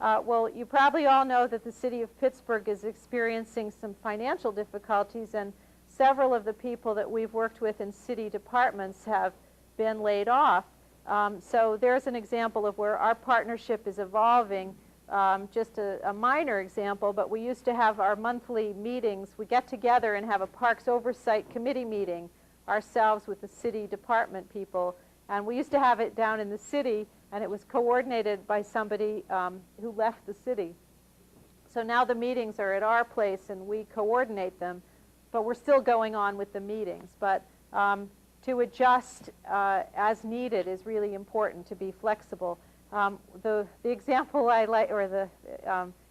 B: Well, you probably all know that the city of Pittsburgh is experiencing some financial difficulties, and several of the people that we've worked with in city departments have been laid off. So there's an example of where our partnership is evolving. Just a minor example, but we used to have our monthly meetings. We get together and have a Parks Oversight Committee meeting ourselves with the city department people. And we used to have it down in the city, and it was coordinated by somebody who left the city. So now the meetings are at our place, and we coordinate them. But we're still going on with the meetings. But to adjust as needed is really important, to be flexible. The example I like, or the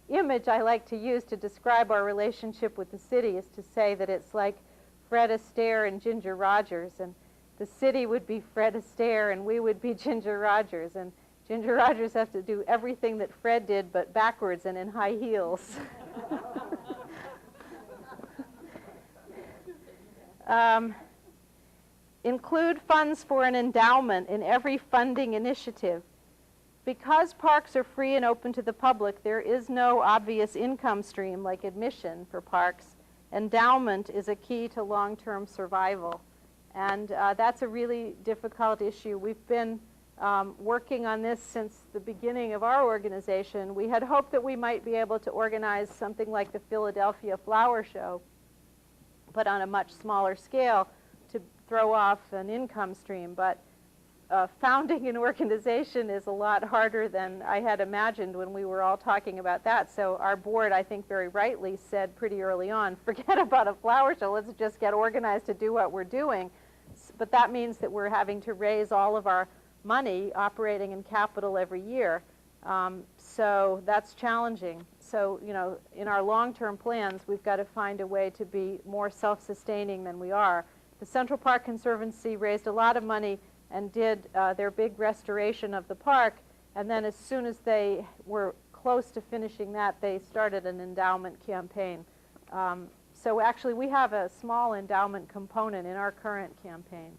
B: image I like to use to describe our relationship with the city is to say that it's like Fred Astaire and Ginger Rogers, and the city would be Fred Astaire and we would be Ginger Rogers, and Ginger Rogers has to do everything that Fred did but backwards and in high heels. Include funds for an endowment in every funding initiative. Because parks are free and open to the public, there is no obvious income stream like admission for parks. Endowment is a key to long-term survival. And that's a really difficult issue. We've been working on this since the beginning of our organization. We had hoped that we might be able to organize something like the Philadelphia Flower Show, but on a much smaller scale, to throw off an income stream. But founding an organization is a lot harder than I had imagined when we were all talking about that. So our board, I think very rightly, said pretty early on, forget about a flower show, let's just get organized to do what we're doing. But that means that we're having to raise all of our money, operating in capital every year. So that's challenging. So, you know, in our long-term plans, we've got to find a way to be more self-sustaining than we are. The Central Park Conservancy raised a lot of money and did their big restoration of the park, and then as soon as they were close to finishing that, they started an endowment campaign. So actually we have a small endowment component in our current campaign,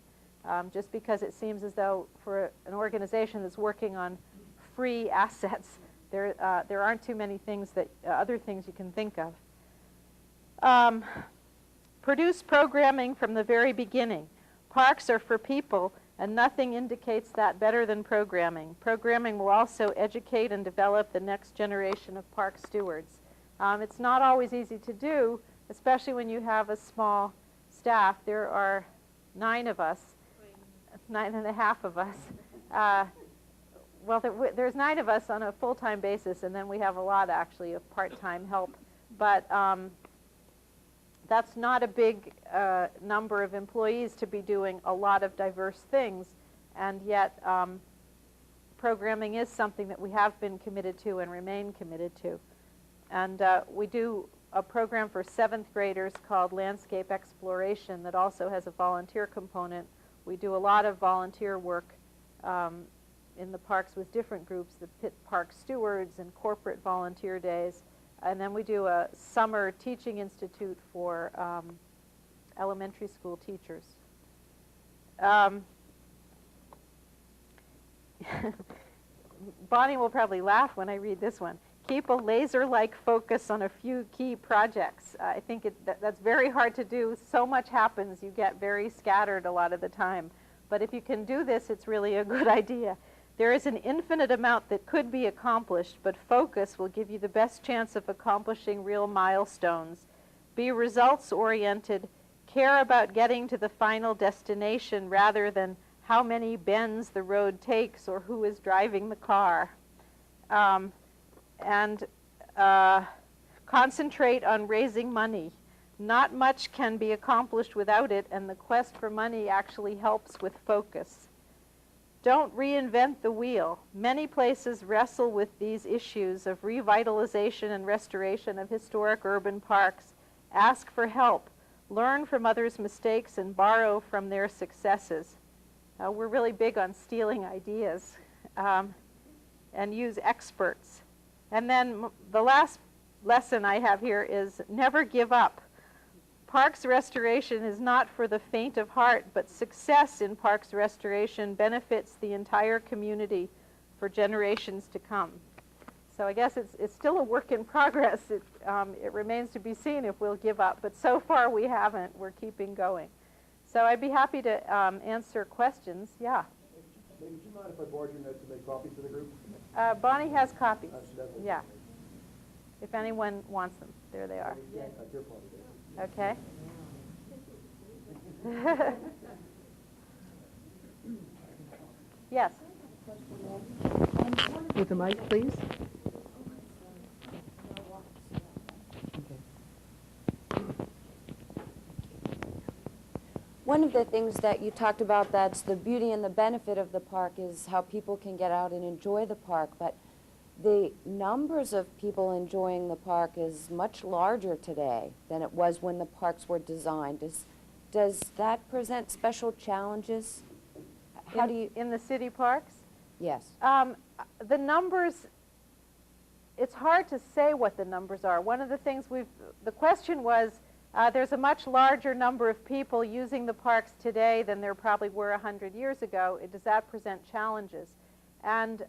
B: just because it seems as though for an organization that's working on free assets, there aren't too many things that, other things you can think of. Produce programming from the very beginning. Parks are for people, and nothing indicates that better than programming. Programming will also educate and develop the next generation of park stewards. It's not always easy to do, especially when you have a small staff. There are 9 of us, 9.5 of us. Well, there's 9 of us on a full-time basis, and then we have a lot, actually, of part-time help. But that's not a big number of employees to be doing a lot of diverse things, and yet programming is something that we have been committed to and remain committed to. And we do a program for 7th graders called Landscape Exploration that also has a volunteer component. We do a lot of volunteer work in the parks with different groups, the Pitt Park Stewards and corporate volunteer days. And then we do a summer teaching institute for elementary school teachers. Bonnie will probably laugh when I read this one. Keep a laser-like focus on a few key projects. I think that's very hard to do. So much happens, you get very scattered a lot of the time. But if you can do this, it's really a good idea. There is an infinite amount that could be accomplished, but focus will give you the best chance of accomplishing real milestones. Be results-oriented. Care about getting to the final destination rather than how many bends the road takes or who is driving the car. Concentrate on raising money. Not much can be accomplished without it, and the quest for money actually helps with focus. Don't reinvent the wheel. Many places wrestle with these issues of revitalization and restoration of historic urban parks. Ask for help. Learn from others' mistakes and borrow from their successes. We're really big on stealing ideas and use experts. And then the last lesson I have here is never give up. Parks restoration is not for the faint of heart, but success in parks restoration benefits the entire community for generations to come. So I guess it's still a work in progress. It remains to be seen if we'll give up, but so far we haven't. We're keeping going. So I'd be happy to answer questions. Yeah?
Q: Would you mind if I borrowed your notes and make copies for the group?
B: Bonnie has copies. Yeah. If anyone wants them, there they are. Okay. Yes.
R: With the mic, please. One of the things that you talked about that's the beauty and the benefit of the park is how people can get out and enjoy the park, but the numbers of people enjoying the park is much larger today than it was when the parks were designed. Does that present special challenges? How do you...
B: In the city parks?
R: Yes.
B: The numbers, it's hard to say what the numbers are. One of the things the question was, there's a much larger number of people using the parks today than there probably were 100 years ago. Does that present challenges? And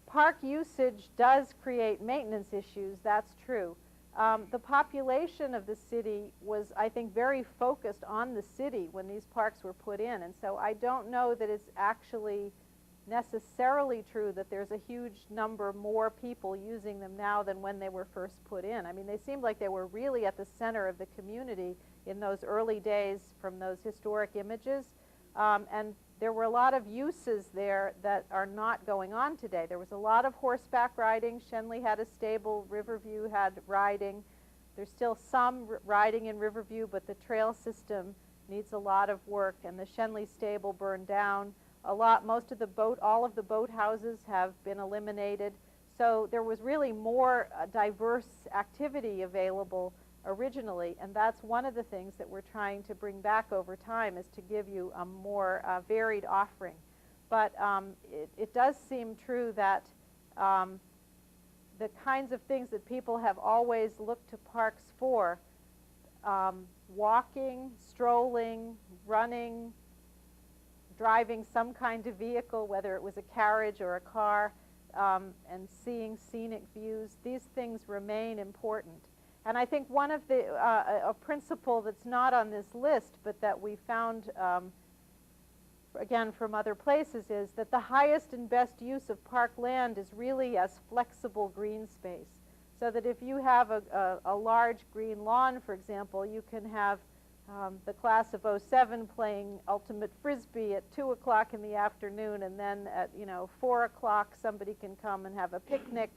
B: park usage does create maintenance issues, that's true. The population of the city was, I think, very focused on the city when these parks were put in, and so I don't know that it's actually necessarily true that there's a huge number more people using them now than when they were first put in. I mean, they seemed like they were really at the center of the community in those early days from those historic images, and there were a lot of uses there that are not going on today. There was a lot of horseback riding. Shenley had a stable. Riverview had riding. There's still some riding in Riverview, but the trail system needs a lot of work, and the Shenley stable burned down. all of the boat houses have been eliminated. So there was really more diverse activity available originally, and that's one of the things that we're trying to bring back over time, is to give you a more varied offering. But it does seem true that the kinds of things that people have always looked to parks for, walking, strolling, running, driving some kind of vehicle, whether it was a carriage or a car, and seeing scenic views, these things remain important. And I think one of the, a principle that's not on this list, but that we found, again, from other places, is that the highest and best use of park land is really as flexible green space. So that if you have a large green lawn, for example, you can have the class of '07 playing ultimate frisbee at 2 o'clock in the afternoon, and then at 4 o'clock somebody can come and have a picnic,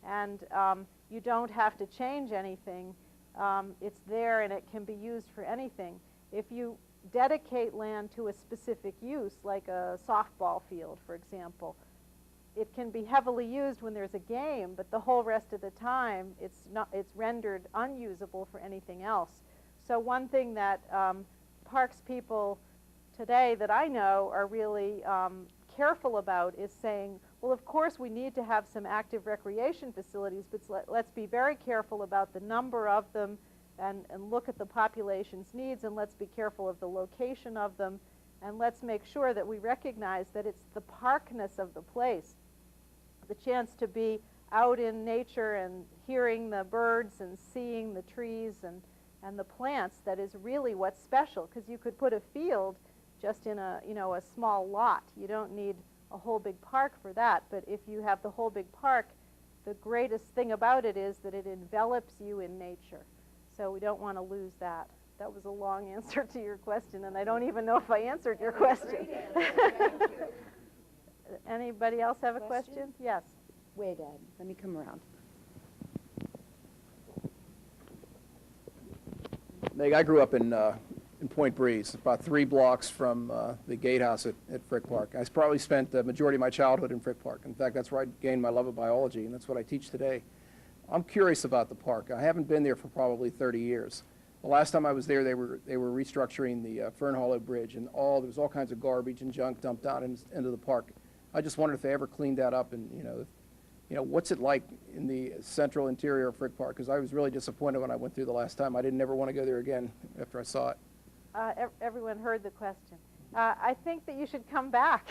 B: and you don't have to change anything. It's there and it can be used for anything. If you dedicate land to a specific use, like a softball field, for example, it can be heavily used when there's a game, but the whole rest of the time it's rendered unusable for anything else. So one thing that parks people today that I know are really careful about is saying, well, of course we need to have some active recreation facilities, but let's be very careful about the number of them and look at the population's needs, and let's be careful of the location of them, and let's make sure that we recognize that it's the parkness of the place, the chance to be out in nature and hearing the birds and seeing the trees and the plants that is really what's special, because you could put a field just in a small lot. You don't need a whole big park for that, but if you have the whole big park, the greatest thing about it is that it envelops you in nature. So we don't want to lose that. That was a long answer to your question, and I don't even know if I answered your question. Anybody else have a question? Yes.
R: Wait, Ed, let me come around.
Q: Meg, I grew up in Point Breeze, about 3 blocks from the gatehouse at Frick Park. I probably spent the majority of my childhood in Frick Park. In fact, that's where I gained my love of biology, and that's what I teach today. I'm curious about the park. I haven't been there for probably 30 years. The last time I was there, they were restructuring the Fern Hollow Bridge, and there was all kinds of garbage and junk dumped out into the park. I just wondered if they ever cleaned that up, and what's it like in the central interior of Frick Park? Because I was really disappointed when I went through the last time. I didn't ever want to go there again after I saw it.
B: Everyone heard the question. I think that you should come back,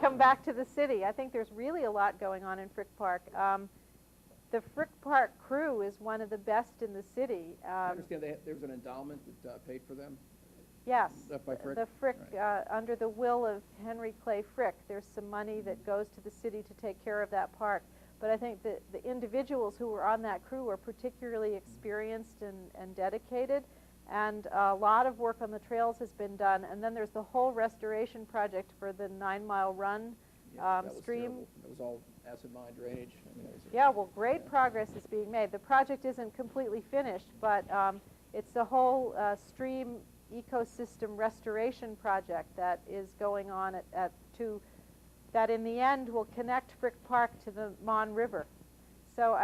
B: come back to the city. I think there's really a lot going on in Frick Park. The Frick Park crew is one of the best in the city.
Q: I understand there was an endowment that paid for them?
B: Yes,
Q: by Frick?
B: the Frick, right. Under the will of Henry Clay Frick, there's some money that goes to the city to take care of that park. But I think that the individuals who were on that crew are particularly experienced and dedicated, and a lot of work on the trails has been done. And then there's the whole restoration project for the 9 Mile Run stream.
Q: Terrible. It was all acid mine drainage.
B: Yeah, well, great progress is being made. The project isn't completely finished, but it's the whole stream ecosystem restoration project that is going on that in the end will connect Frick Park to the Mon River. So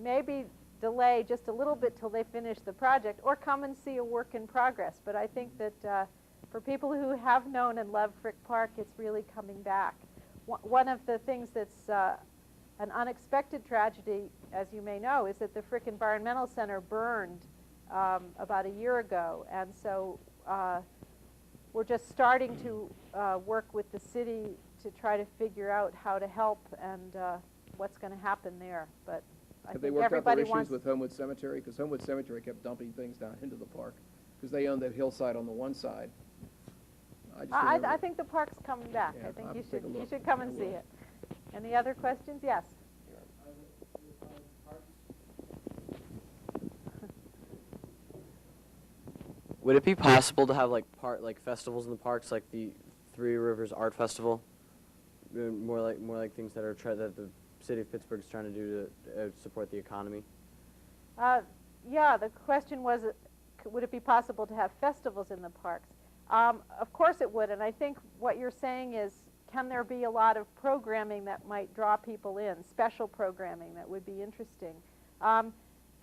B: maybe delay just a little bit till they finish the project, or come and see a work in progress. But I think that for people who have known and love Frick Park, it's really coming back. One of the things that's an unexpected tragedy, as you may know, is that the Frick Environmental Center burned about a year ago. And so we're just starting to work with the city to try to figure out how to help and what's going to happen there. But I
Q: Have they
B: think
Q: worked out their
B: everybody
Q: issues
B: wants...
Q: with Homewood Cemetery? Because Homewood Cemetery kept dumping things down into the park, because they own that hillside on the one side.
B: I think the park's coming back.
Q: Yeah,
B: I think
Q: I'll
B: you
Q: take a look.
B: should come and
Q: I
B: see
Q: will.
B: it. Any other questions? Yes.
S: Would it be possible to have like festivals in the parks, like the Three Rivers Art Festival, more like things that that the city of Pittsburgh is trying to do to support the economy?
B: Yeah, the question was, would it be possible to have festivals in the parks? Of course it would, and I think what you're saying is, can there be a lot of programming that might draw people in, special programming that would be interesting?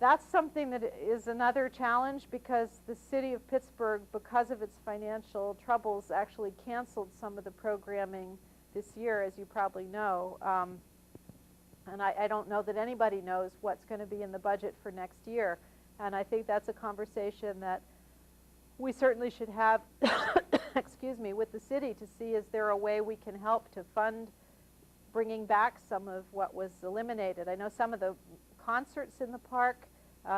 B: That's something that is another challenge, because the city of Pittsburgh, because of its financial troubles, actually canceled some of the programming this year, as you probably know. And I don't know that anybody knows what's going to be in the budget for next year. And I think that's a conversation that we certainly should have, excuse me, with the city, to see, is there a way we can help to fund bringing back some of what was eliminated. I know some of the concerts in the park,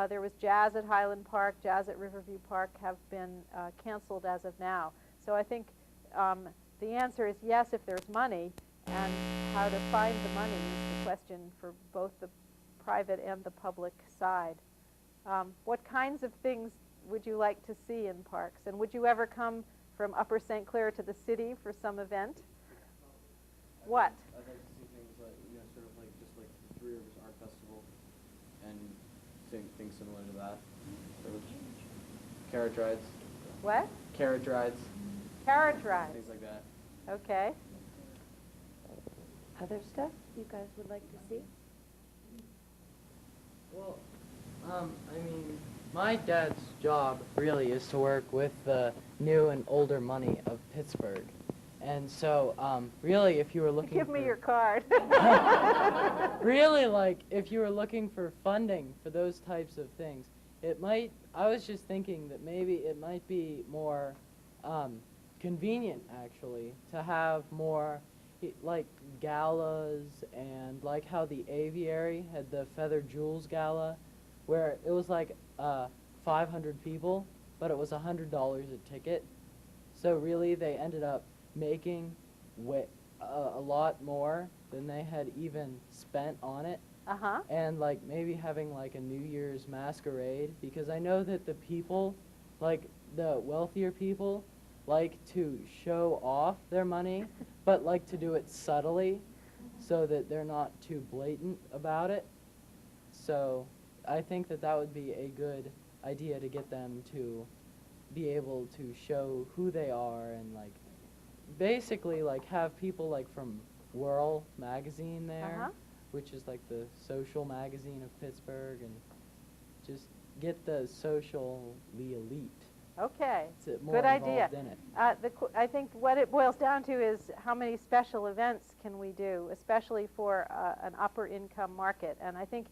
B: there was jazz at Highland Park, jazz at Riverview Park, have been canceled as of now. So I think the answer is yes, if there's money, and how to find the money is the question for both the private and the public side. What kinds of things would you like to see in parks? And would you ever come from Upper St. Clair to the city for some event? What?
S: I'd like to see things like, sort of like just like the Three Rivers Art Festival, and things similar to that. Sort of carriage rides.
B: What?
S: Carriage rides.
B: Carriage rides.
S: Things like that.
B: Okay.
R: Other stuff you guys would like to see?
T: Well, I mean, my dad's job really is to work with the new and older money of Pittsburgh. And so, really, if you were looking
B: Give me your card.
T: Really, like, if you were looking for funding for those types of things, I was just thinking that maybe it might be more convenient, actually, to have more, like, galas, and like how the Aviary had the Feather Jewels Gala, where it was like 500 people, but it was $100 a ticket. So really, they ended up making a lot more than they had even spent on it.
B: Uh-huh.
T: And like maybe having like a New Year's masquerade, because I know that the people, like the wealthier people, like to show off their money, but like to do it subtly so that they're not too blatant about it. So I think that that would be a good idea to get them to be able to show who they are, and like basically like have people like from Whirl magazine there,
B: Uh-huh.
T: which is like the social magazine of Pittsburgh, and just get the socially elite.
B: Okay,
T: More
B: good idea.
T: involved in it.
B: I think what it boils down to is how many special events can we do, especially for an upper income market. And I think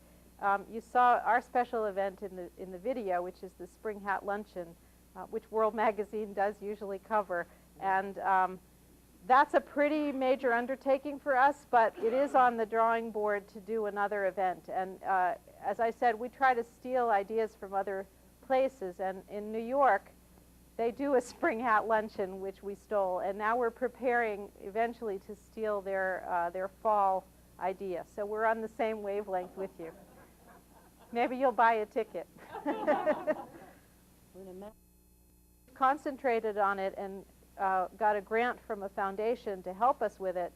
B: you saw our special event in the video, which is the Spring Hat Luncheon, which World Magazine does usually cover. And that's a pretty major undertaking for us, but it is on the drawing board to do another event. And as I said, we try to steal ideas from other places. And in New York, they do a Spring Hat Luncheon, which we stole. And now we're preparing eventually to steal their fall idea. So we're on the same wavelength with you. Maybe you'll buy a ticket. Concentrated on it and got a grant from a foundation to help us with it,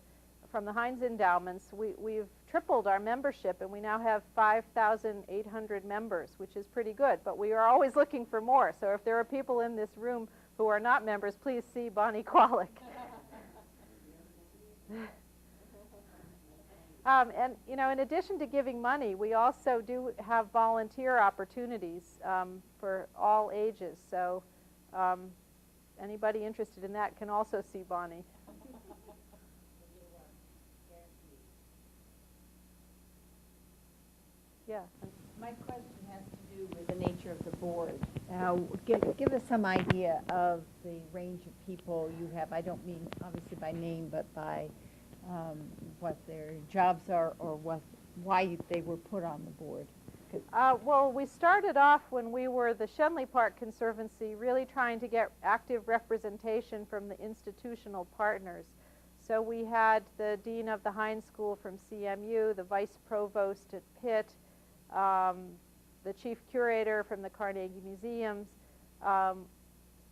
B: from the Heinz Endowments. We've tripled our membership, and we now have 5,800 members, which is pretty good. But we are always looking for more. So if there are people in this room who are not members, please see Bonnie Kwalik. And, you know, in addition to giving money, we also do have volunteer opportunities for all ages. So anybody interested in that can also see Bonnie. Yeah.
U: My question has to do with the nature of the board. Give us some idea of the range of people you have. I don't mean obviously by name, but by what their jobs are or why they were put on the board.
B: Well, we started off when we were the Shenley Park Conservancy really trying to get active representation from the institutional partners. So we had the Dean of the Hines School from CMU, the Vice Provost at Pitt, the Chief Curator from the Carnegie Museums,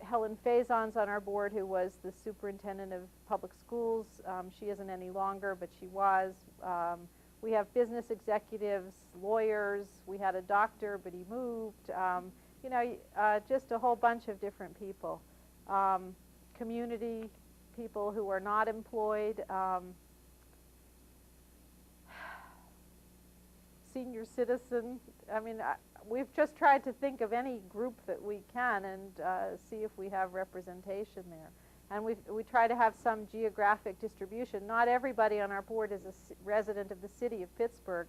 B: Helen Faison's on our board, who was the Superintendent of Public Schools. She isn't any longer, but she was. We have business executives, lawyers. We had a doctor, but he moved. You know, just a whole bunch of different people. Community people who are not employed. Senior citizen. I mean, we've just tried to think of any group that we can and see if we have representation there. And we try to have some geographic distribution. Not everybody on our board is a resident of the city of Pittsburgh.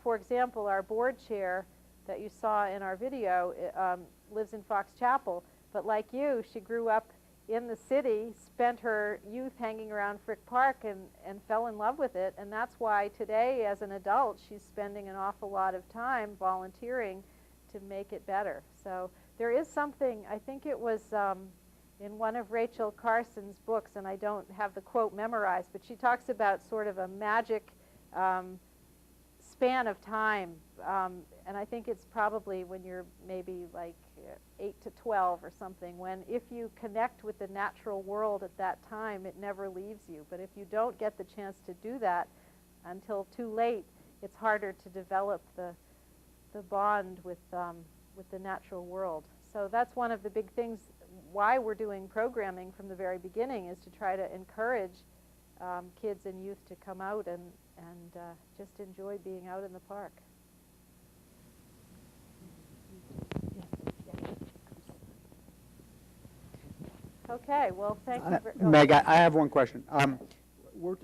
B: For example, our board chair that you saw in our video lives in Fox Chapel. But like you, she grew up in the city, spent her youth hanging around Frick Park and fell in love with it. And that's why today, as an adult, she's spending an awful lot of time volunteering to make it better. So there is something, I think it was in one of Rachel Carson's books, and I don't have the quote memorized, but she talks about sort of a magic span of time. And I think it's probably when you're maybe like 8 to 12 or something, when if you connect with the natural world at that time, it never leaves you. But if you don't get the chance to do that until too late, it's harder to develop the bond with the natural world. So that's one of the big things why we're doing programming from the very beginning, is to try to encourage kids and youth to come out and just enjoy being out in the park. Okay, well, thank you.
V: Meg, I have one question.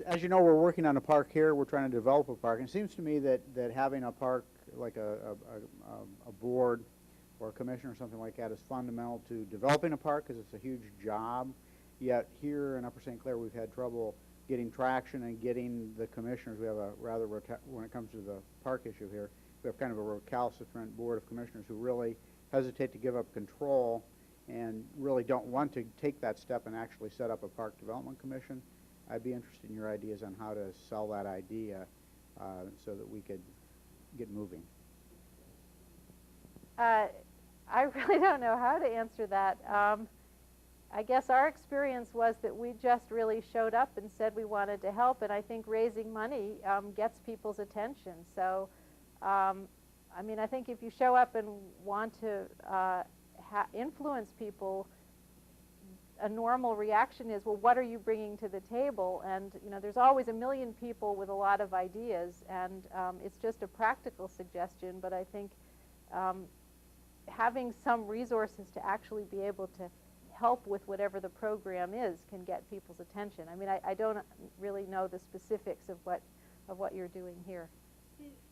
V: As you know, we're working on a park here. We're trying to develop a park. And it seems to me that having a park, like a board or a commission or something like that, is fundamental to developing a park, because it's a huge job. Yet here in Upper St. Clair, we've had trouble getting traction and getting the commissioners. We have a rather, when it comes to the park issue here, we have kind of a recalcitrant board of commissioners who really hesitate to give up control and really don't want to take that step and actually set up a park development commission. I'd be interested in your ideas on how to sell that idea so that we could get moving.
B: I really don't know how to answer that. I guess our experience was that we just really showed up and said we wanted to help, and I think raising money gets people's attention. So, I mean, I think if you show up and want to influence people, a normal reaction is, well, what are you bringing to the table? And, you know, there's always a million people with a lot of ideas, and it's just a practical suggestion, but I think having some resources to actually be able to help with whatever the program is can get people's attention. I mean, I don't really know the specifics of what you're doing here.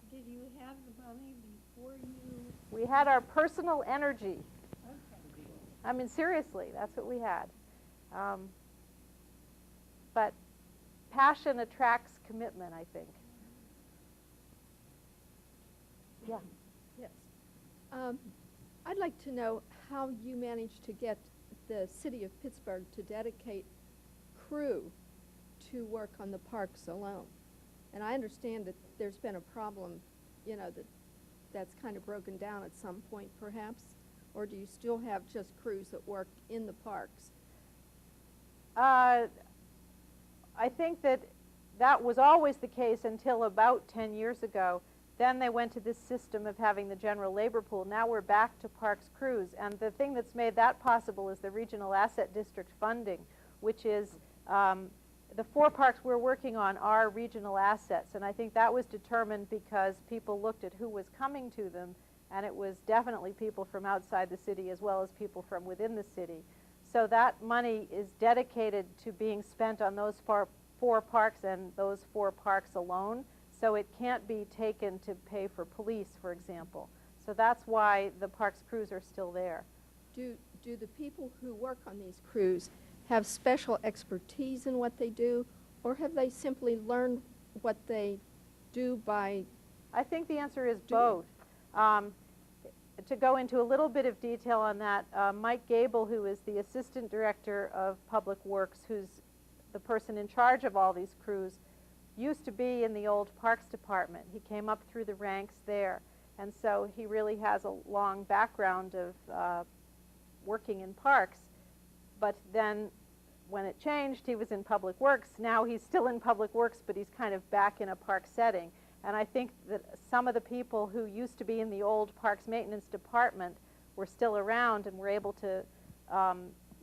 U: Did you have the money before you?
B: We had our personal energy.
U: Okay.
B: I mean, seriously, that's what we had. But passion attracts commitment, I think. Yeah.
W: Yes. I'd like to know how you managed to get the city of Pittsburgh to dedicate crew to work on the parks alone. And I understand that there's been a problem, you know, that's kind of broken down at some point perhaps, or do you still have just crews that work in the parks?
B: I think that that was always the case until about 10 years ago. Then they went to this system of having the general labor pool. Now we're back to parks crews. And the thing that's made that possible is the regional asset district funding, which is the 4 parks we're working on are regional assets. And I think that was determined because people looked at who was coming to them, and it was definitely people from outside the city as well as people from within the city. So that money is dedicated to being spent on those 4 parks and those 4 parks alone. So it can't be taken to pay for police, for example. So that's why the parks crews are still there.
W: Do the people who work on these crews have special expertise in what they do, or have they simply learned what they do by?
B: I think the answer is both. To go into a little bit of detail on that, Mike Gable, who is the Assistant Director of Public Works, who's the person in charge of all these crews, used to be in the old Parks Department. He came up through the ranks there. And so he really has a long background of working in parks. But then when it changed, he was in Public Works. Now he's still in Public Works, but he's kind of back in a park setting. And I think that some of the people who used to be in the old Parks Maintenance Department were still around and were able to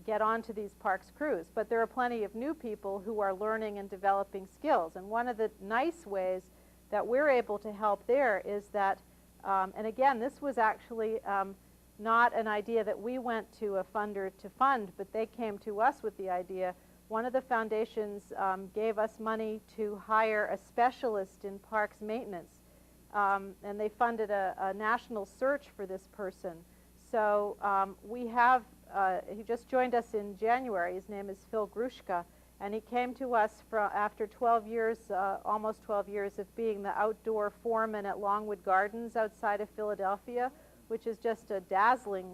B: get onto these parks crews. But there are plenty of new people who are learning and developing skills. And one of the nice ways that we're able to help there is that, and again, this was actually not an idea that we went to a funder to fund, but they came to us with the idea. One of the foundations gave us money to hire a specialist in parks maintenance, and they funded a national search for this person. So we have, he just joined us in January. His name is Phil Grushka, and he came to us after 12 years, almost 12 years of being the outdoor foreman at Longwood Gardens outside of Philadelphia, which is just a dazzling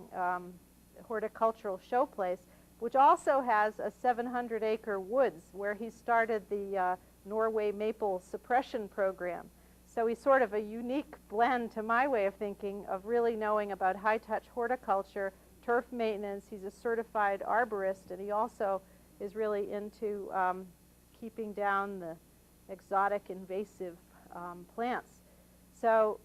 B: horticultural showplace, which also has a 700-acre woods where he started the Norway maple suppression program. So he's sort of a unique blend, to my way of thinking, of really knowing about high-touch horticulture, turf maintenance. He's a certified arborist, and he also is really into keeping down the exotic invasive plants. So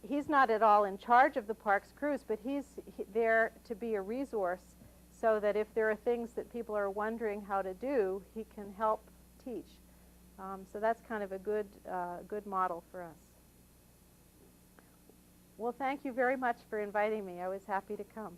B: he's not at all in charge of the parks crews, but he's there to be a resource so that if there are things that people are wondering how to do, he can help teach. So that's kind of a good model for us. Well, thank you very much for inviting me. I was happy to come.